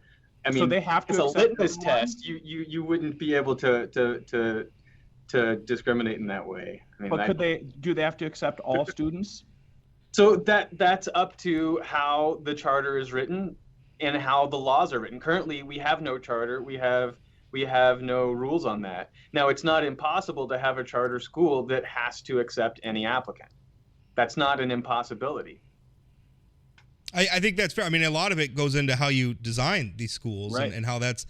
they have to. It's a litmus test. You wouldn't be able to discriminate in that way. I mean, but do they have to accept all students? So that's up to how the charter is written and how the laws are written. Currently, we have no charter. We have no rules on that. Now, it's not impossible to have a charter school that has to accept any applicant. That's not an impossibility. I think that's fair. I mean, a lot of it goes into how you design these schools, right, and how that's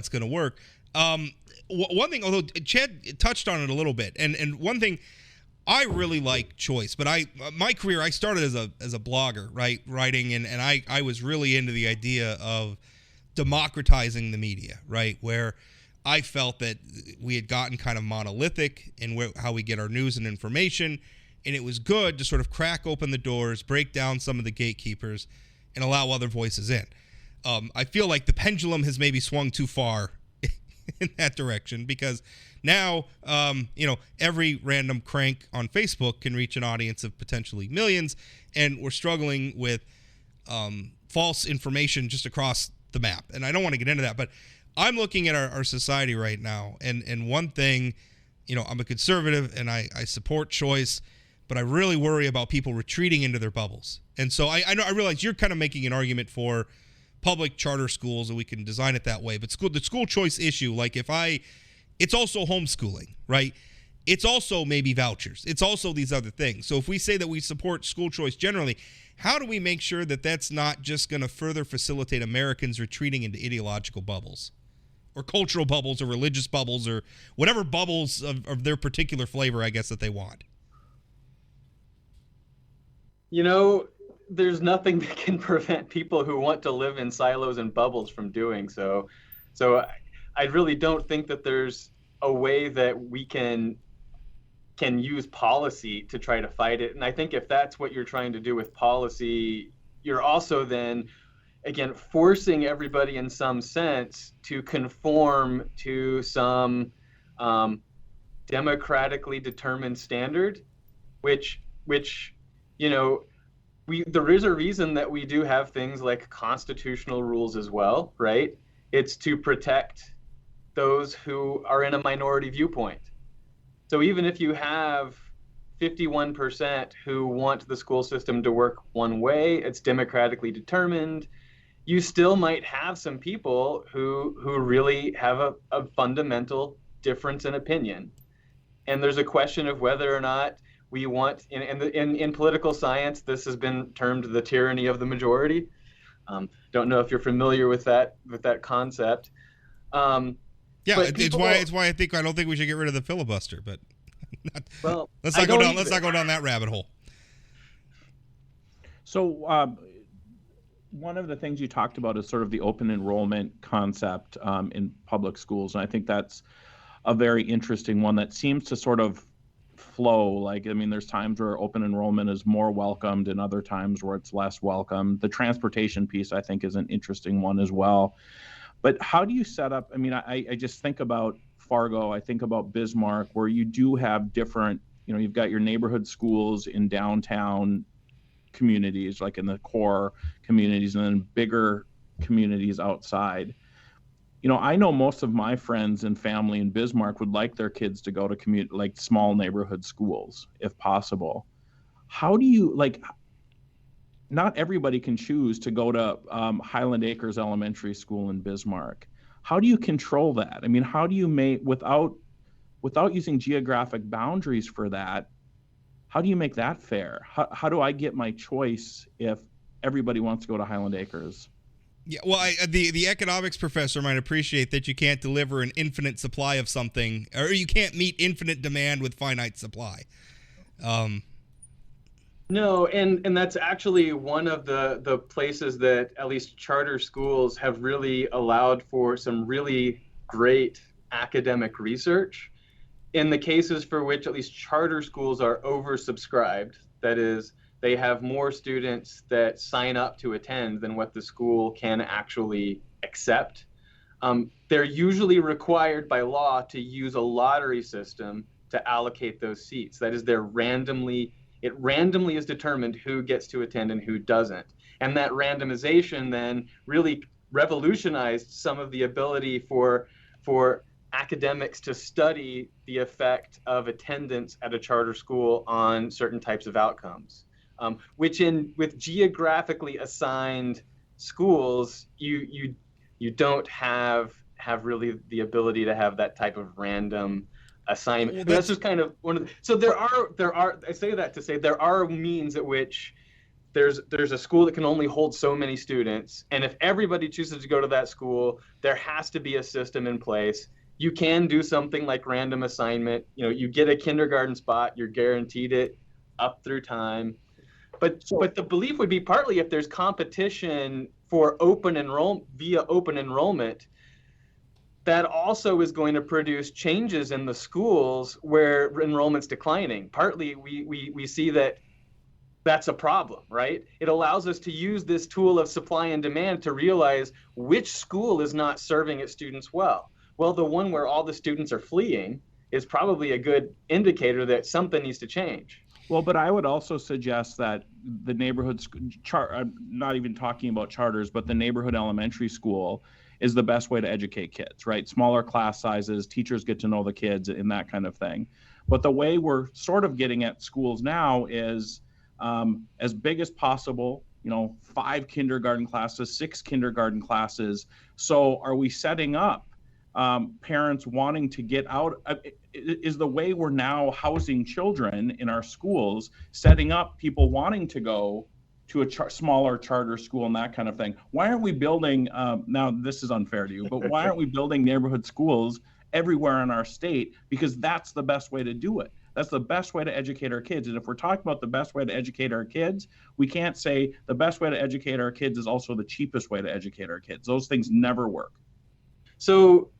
going to work. One thing, although Chad touched on it a little bit, and one thing, I really like choice, but my career, I started as a blogger, right, writing, and I was really into the idea of democratizing the media, right, where I felt that we had gotten kind of monolithic in how we get our news and information, and it was good to sort of crack open the doors, break down some of the gatekeepers, and allow other voices in. I feel like the pendulum has maybe swung too far in that direction, because now, every random crank on Facebook can reach an audience of potentially millions, and we're struggling with false information just across the map. And I don't want to get into that, but I'm looking at our society right now, and one thing, I'm a conservative and I support choice, but I really worry about people retreating into their bubbles. And so I realize you're kind of making an argument for public charter schools, and we can design it that way. But the school choice issue, like it's also homeschooling, right? It's also maybe vouchers. It's also these other things. So if we say that we support school choice generally, how do we make sure that that's not just going to further facilitate Americans retreating into ideological bubbles or cultural bubbles or religious bubbles or whatever bubbles of their particular flavor, I guess, that they want? There's nothing that can prevent people who want to live in silos and bubbles from doing so. So I really don't think that there's a way that we can use policy to try to fight it. And I think if that's what you're trying to do with policy, you're also then, again, forcing everybody in some sense to conform to some democratically determined standard, which there is a reason that we do have things like constitutional rules as well, right? It's to protect those who are in a minority viewpoint. So even if you have 51% who want the school system to work one way, it's democratically determined, you still might have some people who really have a fundamental difference in opinion. And there's a question of whether or not we want, in political science, this has been termed the tyranny of the majority. Don't know if you're familiar with that concept. Yeah, it's why I don't think we should get rid of the filibuster. But let's not go down that rabbit hole. So one of the things you talked about is sort of the open enrollment concept in public schools, and I think that's a very interesting one that seems to sort of flow. Like, I mean, there's times where open enrollment is more welcomed and other times where it's less welcomed. The transportation piece, I think, is an interesting one as well. But how do you set up? I mean, I just think about Fargo. I think about Bismarck, where you do have different, you've got your neighborhood schools in downtown communities, like in the core communities, and then bigger communities outside. You know, I know most of my friends and family in Bismarck would like their kids to go to like small neighborhood schools if possible. How do you, like, not everybody can choose to go to Highland Acres Elementary School in Bismarck. How do you control that? I mean, how do you make, without using geographic boundaries for that, how do you make that fair? How do I get my choice if everybody wants to go to Highland Acres? Yeah, well, the economics professor might appreciate that you can't deliver an infinite supply of something, or you can't meet infinite demand with finite supply. No, and that's actually one of the places that at least charter schools have really allowed for some really great academic research. In the cases for which at least charter schools are oversubscribed, that is, they have more students that sign up to attend than what the school can actually accept. They're usually required by law to use a lottery system to allocate those seats. That is, it randomly is determined who gets to attend and who doesn't. And that randomization then really revolutionized some of the ability for academics to study the effect of attendance at a charter school on certain types of outcomes. Which with geographically assigned schools, you don't have really the ability to have that type of random assignment. Well, that's just kind of one of the, so there are I say that to say there are means at which there's a school that can only hold so many students, and if everybody chooses to go to that school, there has to be a system in place. You can do something like random assignment. You know, you get a kindergarten spot, you're guaranteed it up through time. But the belief would be partly if there's competition for via open enrollment, that also is going to produce changes in the schools where enrollment's declining. Partly we see that that's a problem, right? It allows us to use this tool of supply and demand to realize which school is not serving its students well. Well, the one where all the students are fleeing is probably a good indicator that something needs to change. Well, but I would also suggest that the neighborhood, not even talking about charters, but the neighborhood elementary school is the best way to educate kids, right? Smaller class sizes, teachers get to know the kids and that kind of thing. But the way we're sort of getting at schools now is as big as possible, 5 kindergarten classes, 6 kindergarten classes. So are we setting up parents wanting to get out? Is the way we're now housing children in our schools setting up people wanting to go to a smaller charter school and that kind of thing? Why aren't we building, now this is unfair to you, but why aren't we building neighborhood schools everywhere in our state? Because that's the best way to do it. That's the best way to educate our kids. And if we're talking about the best way to educate our kids, we can't say the best way to educate our kids is also the cheapest way to educate our kids. Those things never work. So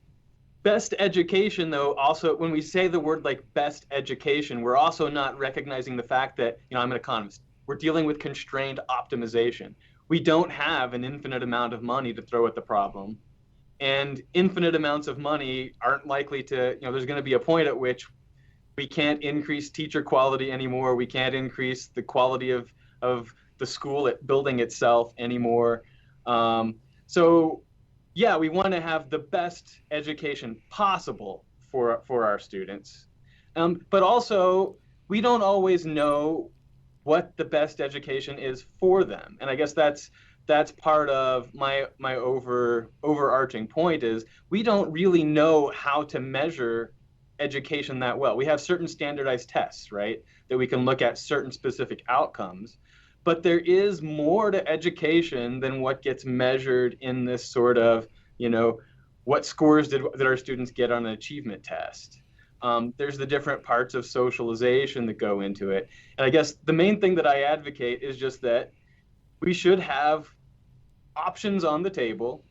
best education, though, also when we say the word like best education, we're also not recognizing the fact that, I'm an economist. We're dealing with constrained optimization. We don't have an infinite amount of money to throw at the problem. And infinite amounts of money aren't likely to, there's going to be a point at which we can't increase teacher quality anymore. We can't increase the quality of the school building itself anymore. So yeah, we want to have the best education possible for our students. But also, we don't always know what the best education is for them. And I guess that's part of my overarching point is we don't really know how to measure education that well. We have certain standardized tests, right, that we can look at certain specific outcomes. But there is more to education than what gets measured in this sort of, what scores did our students get on an achievement test? There's the different parts of socialization that go into it. And I guess the main thing that I advocate is just that we should have options on the table,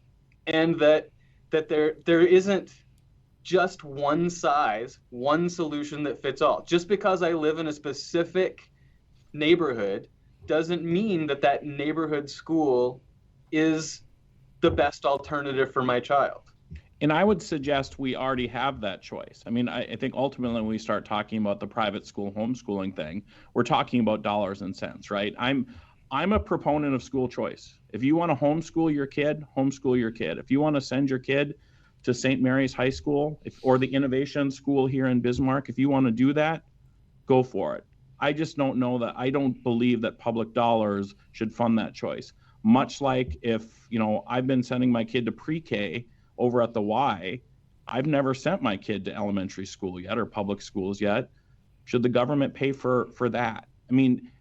and that there isn't just one size, one solution that fits all. Just because I live in a specific neighborhood doesn't mean that neighborhood school is the best alternative for my child. And I would suggest we already have that choice. I mean, I think ultimately when we start talking about the private school homeschooling thing, we're talking about dollars and cents, right? I'm a proponent of school choice. If you want to homeschool your kid, homeschool your kid. If you want to send your kid to St. Mary's High School or the Innovation School here in Bismarck, if you want to do that, go for it. I just don't know that. I don't believe that public dollars should fund that choice. Much like if, I've been sending my kid to pre-K over at the Y, I've never sent my kid to elementary school yet or public schools yet. Should the government pay for that? I mean,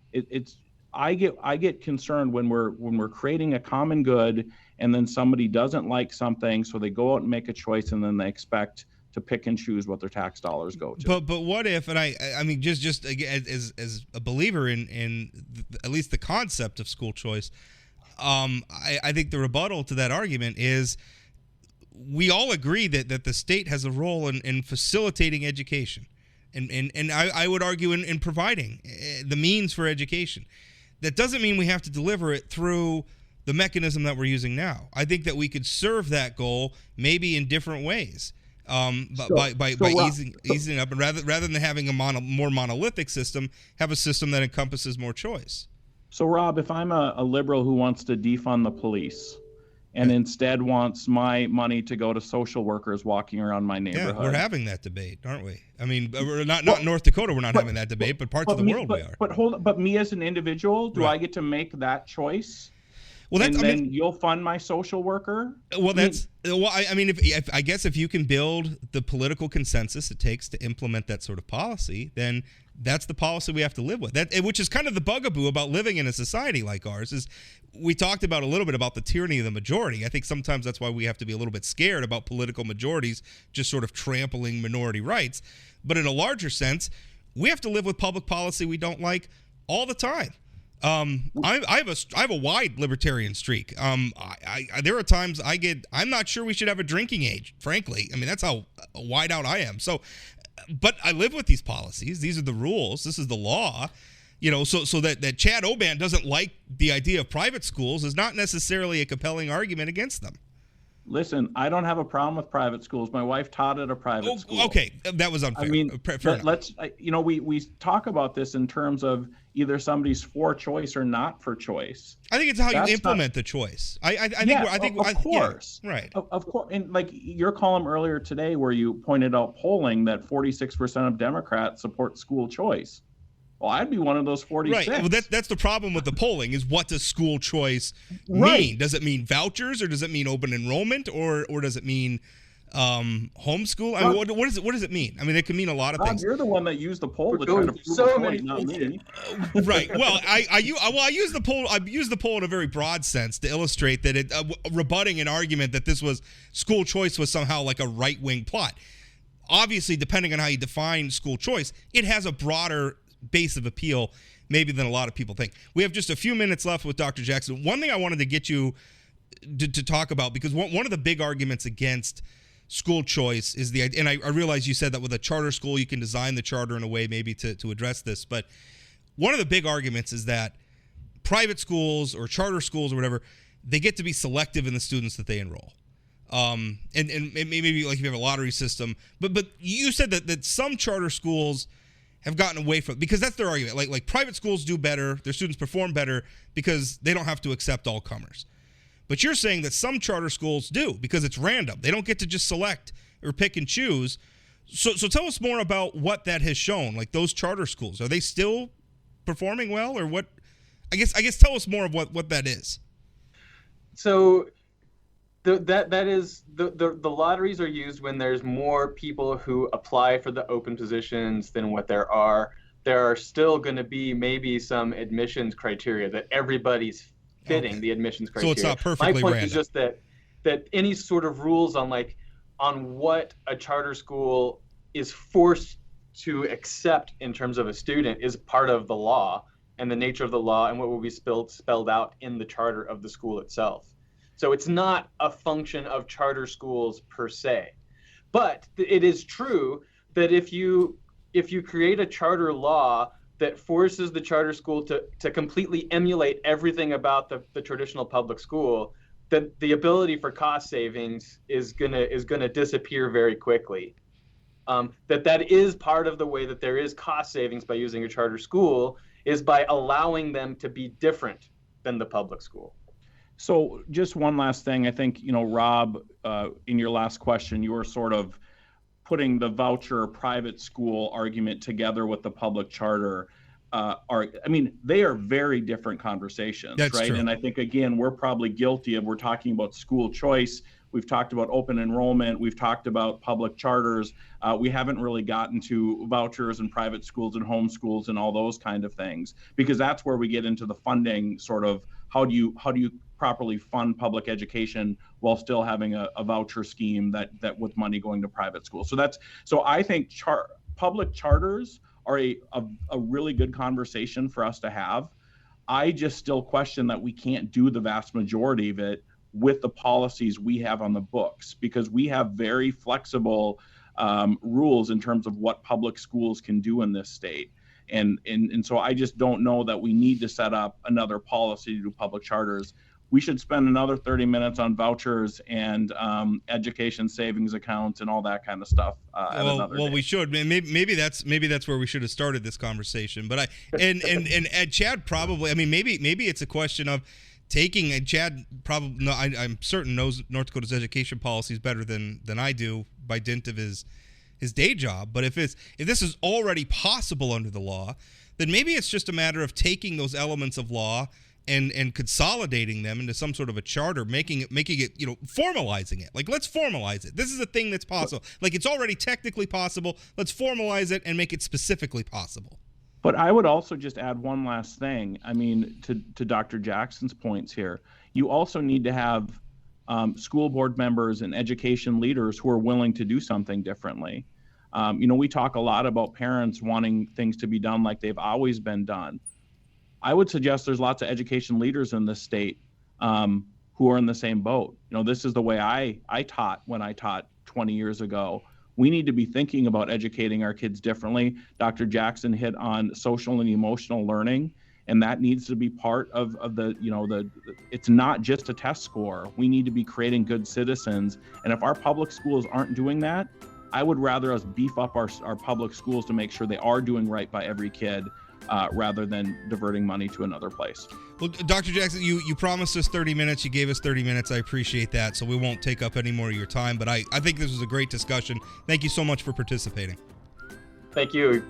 I get concerned when we're creating a common good and then somebody doesn't like something, so they go out and make a choice and then they expect to pick and choose what their tax dollars go to. But what if, and I mean, just again, as a believer in at least the concept of school choice, I think the rebuttal to that argument is we all agree that the state has a role in facilitating education, and I would argue in providing the means for education. That doesn't mean we have to deliver it through the mechanism that we're using now. I think that we could serve that goal maybe in different ways, by easing up, and rather than having a more monolithic system, have a system that encompasses more choice. So Rob, if I'm a liberal who wants to defund the police and instead wants my money to go to social workers walking around my neighborhood. Yeah, we're having that debate, aren't we? I mean, we're not North Dakota, we're not having that debate, but parts of the world we are. But me as an individual, do I get to make that choice? Well, then you'll fund my social worker? Well, I mean, if I guess if you can build the political consensus it takes to implement that sort of policy, then that's the policy we have to live with. Which is kind of the bugaboo about living in a society like ours. Is we talked about a little bit about the tyranny of the majority. I think sometimes that's why we have to be a little bit scared about political majorities just sort of trampling minority rights. But in a larger sense, we have to live with public policy we don't like all the time. I have a wide libertarian streak. There are times I'm not sure we should have a drinking age, frankly. I mean, that's how wide out I am. So, but I live with these policies. These are the rules. This is the law. So that Chad Oban doesn't like the idea of private schools is not necessarily a compelling argument against them. Listen, I don't have a problem with private schools. My wife taught at a private school. Okay, that was unfair. I mean, let's we talk about this in terms of either somebody's for choice or not for choice. I think it's how you implement the choice. I think of course, yeah, right, of course, and like your column earlier today, where you pointed out polling that 46% of Democrats support school choice. Well, I'd be one of those 46. Right. Well, that's the problem with the polling is what does school choice mean? Right. Does it mean vouchers, or does it mean open enrollment, or does it mean homeschool? I mean, what does it mean? I mean, it can mean a lot of things. You're the one that used the poll to try to prove a point, not me. Right. Well, I use the poll. I use the poll in a very broad sense to illustrate that it rebutting an argument that this was school choice was somehow like a right-wing plot. Obviously, depending on how you define school choice, it has a broader base of appeal maybe than a lot of people think. We have just a few minutes left with Dr. Jackson. One thing I wanted to get you to talk about, because one of the big arguments against school choice is and I realize you said that with a charter school you can design the charter in a way maybe to address this, but one of the big arguments is that private schools or charter schools or whatever, they get to be selective in the students that they enroll. And maybe like if you have a lottery system, but you said that some charter schools have gotten away from, because that's their argument. Like private schools do better, their students perform better because they don't have to accept all comers. But you're saying that some charter schools do because it's random. They don't get to just select or pick and choose. So tell us more about what that has shown. Like those charter schools, are they still performing well, or what? I guess tell us more of what that is. So that is the lotteries are used when there's more people who apply for the open positions than what there are. There are still going to be maybe some admissions criteria that everybody's fitting the admissions criteria. So it's not perfectly My point random. is just that any sort of rules on what a charter school is forced to accept in terms of a student is part of the law and the nature of the law and what will be spelled out in the charter of the school itself. So it's not a function of charter schools per se. But it is true that if you create a charter law that forces the charter school to completely emulate everything about the traditional public school, then the ability for cost savings is gonna disappear very quickly. That is part of the way that there is cost savings by using a charter school is by allowing them to be different than the public school. So just one last thing. I think, Rob, in your last question, you were sort of putting the voucher private school argument together with the public charter. They are very different conversations, That's right? true. And I think, again, we're probably guilty we're talking about school choice. We've talked about open enrollment. We've talked about public charters. We haven't really gotten to vouchers and private schools and homeschools and all those kind of things, because that's where we get into the funding sort of how do you properly fund public education while still having a voucher scheme that with money going to private schools. So I think public charters are a really good conversation for us to have. I just still question that we can't do the vast majority of it with the policies we have on the books, because we have very flexible rules in terms of what public schools can do in this state. And so I just don't know that we need to set up another policy to do public charters. We should spend another 30 minutes on vouchers and education savings accounts and all that kind of stuff. Well, we should. Maybe that's where we should have started this conversation. But Chad probably. Maybe it's a question of taking. And Chad probably. No, I'm certain knows North Dakota's education policies better than I do by dint of his day job. But if this is already possible under the law, then maybe it's just a matter of taking those elements of law and consolidating them into some sort of a charter, making it, formalizing it. Like, let's formalize it. This is a thing that's possible. Like, it's already technically possible. Let's formalize it and make it specifically possible. But I would also just add one last thing. To Dr. Jackson's points here, you also need to have school board members and education leaders who are willing to do something differently. We talk a lot about parents wanting things to be done like they've always been done. I would suggest there's lots of education leaders in this state who are in the same boat. This is the way I taught when I taught 20 years ago. We need to be thinking about educating our kids differently. Dr. Jackson hit on social and emotional learning, and that needs to be part of it's not just a test score. We need to be creating good citizens. And if our public schools aren't doing that, I would rather us beef up our public schools to make sure they are doing right by every kid, rather than diverting money to another place. Well, Dr. Jackson, you promised us 30 minutes. You gave us 30 minutes. I appreciate that. So we won't take up any more of your time. But I think this was a great discussion. Thank you so much for participating. Thank you.